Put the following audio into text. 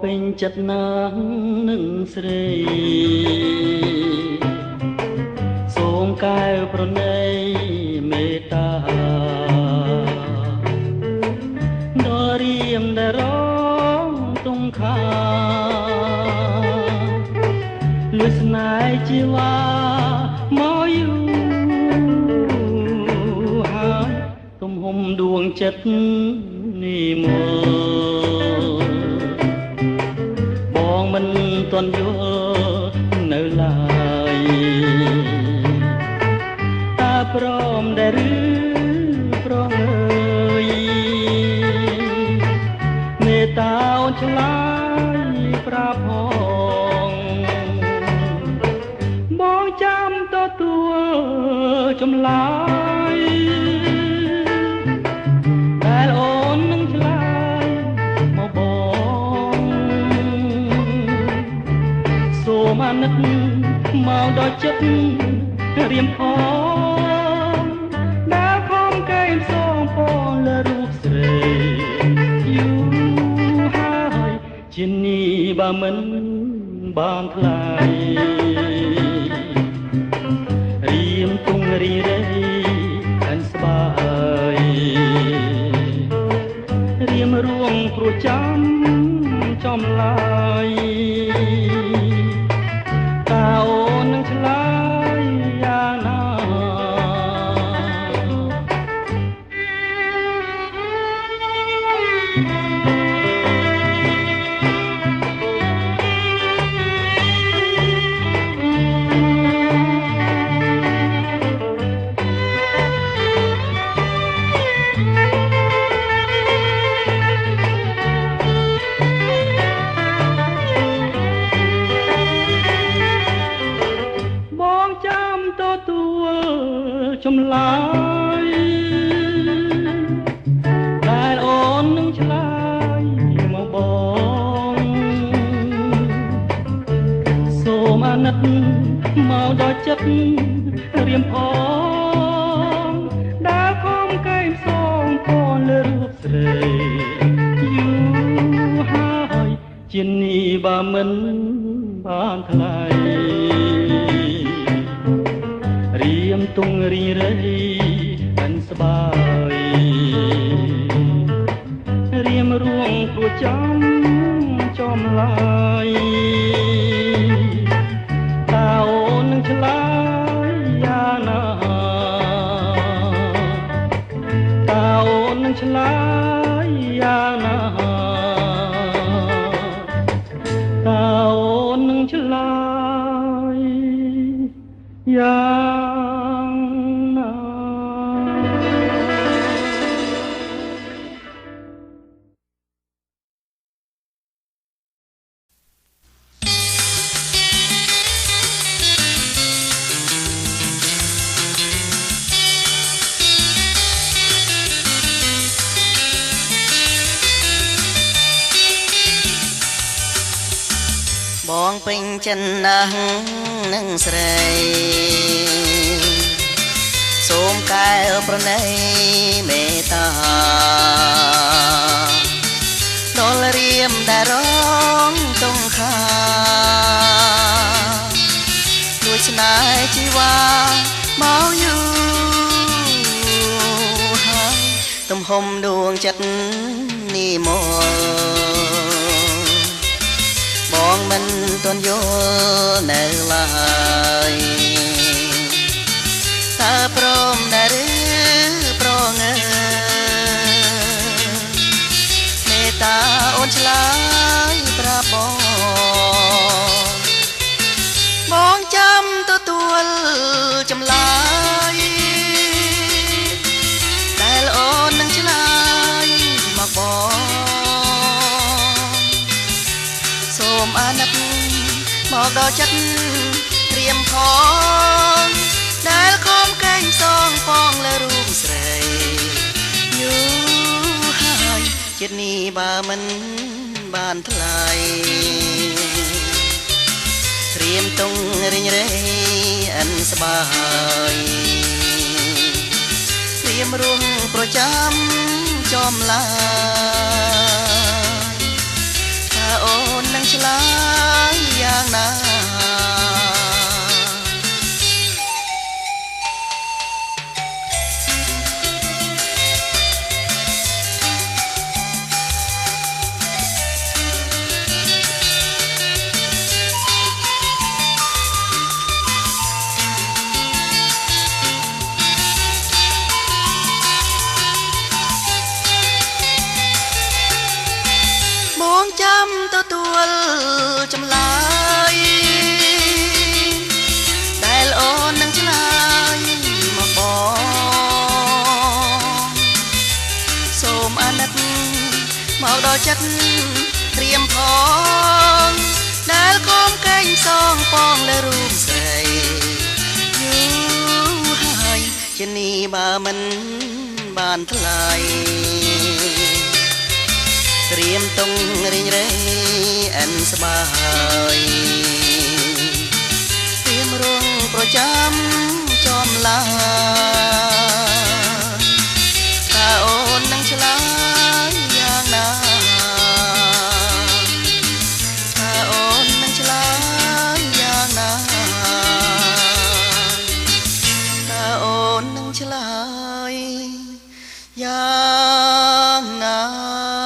ពេញចិត្តណាស់នឹងស្រីសូមកែវប្រណីមេត្តាដល់រៀមដែលរងទុំខាលួចស្នេហ៍ជីវ៉ាមកយូរហើយទំហំដួងចិត្តនេះមកបងមិនទាន់យល់នៅឡើយតើព្រមដែរឬប្រងើយមេត្តាអូនឆ្លើយប្រាប់ផងបងចាំទទួលចម្លើយដែលអូននឹងឆ្លើយមកបងសូមអាណិតមកដល់ចិត្តរៀមផងដែលខំកែងសងផងលើរូបស្រីយូរហើយជានេះបើមិនបានថ្លៃរៀមទុងរីរៃអនស្បាយរៀមរួងព្រោះចាំចំឡាយតើអូននឹងឆ្លើយយ៉ាងណាចម្លើយដែលអូននឹងឆ្លើយមកបងសូមអាណិតមកដល់ចិត្តរៀមផងដែលខំកែងសងផងលើរូបស្រីយូរហើយជានេះបើមិនបានថ្លៃរៀមទុងរីរៃអនស្បាយរៀមរួងព្រោះចាំចំឡាយតើអូននឹងឆ្លើយយ៉ាងណាតើអូននឹងឆ្លើយយ៉ាងណាតើអូននឹងឆ្លើយយ៉ាងណាបងពេញចិត្តណាស់នឹងស្រីសូមកែវប្រណីមេត្តាដល់រៀមដែលរងទុំខាលួចស្នេហ៍ជីវ៉ាមកយូរហើយទំហំដួងចិត្តនេះមកបងមិនទាន់យល់នៅឡើយតើព្រមដែរឬប្រងើមេត្តាអូនឆ្លើយប្រាប់បងចាំទទួលចម្លើយដែលអូននឹងឆ្លើយមកបងសូមអាណិតមកដល់ចិត្តរៀមផងដែលខំកែងសងផងលើរូបស្រីយូរហើយចិត្តនេះបើមិនបានថ្លៃរៀមទុងរីងរៃអិនស្បាយរៀមរួងប្រចាំចំឡាយតើអូ ទទួលចម្លើយដែលអូននឹងឆ្លើយមកបងសូមអាណិតមកដល់ចិត្តត្រៀមផងដែលកុំកេងសងបងលើរូបស្រីយូរហើយជានេះបើមិនបានថ្លៃត្រៀមតុងរីងរៃអិនស្បើយត្រៀមរងប្រចាំចំឡាថាអូននឹងឆ្លើយយ៉ាងណាថាអូននឹងឆ្លើយយ៉ាងណាថាអូននឹងឆ្លើយយ៉ាងណា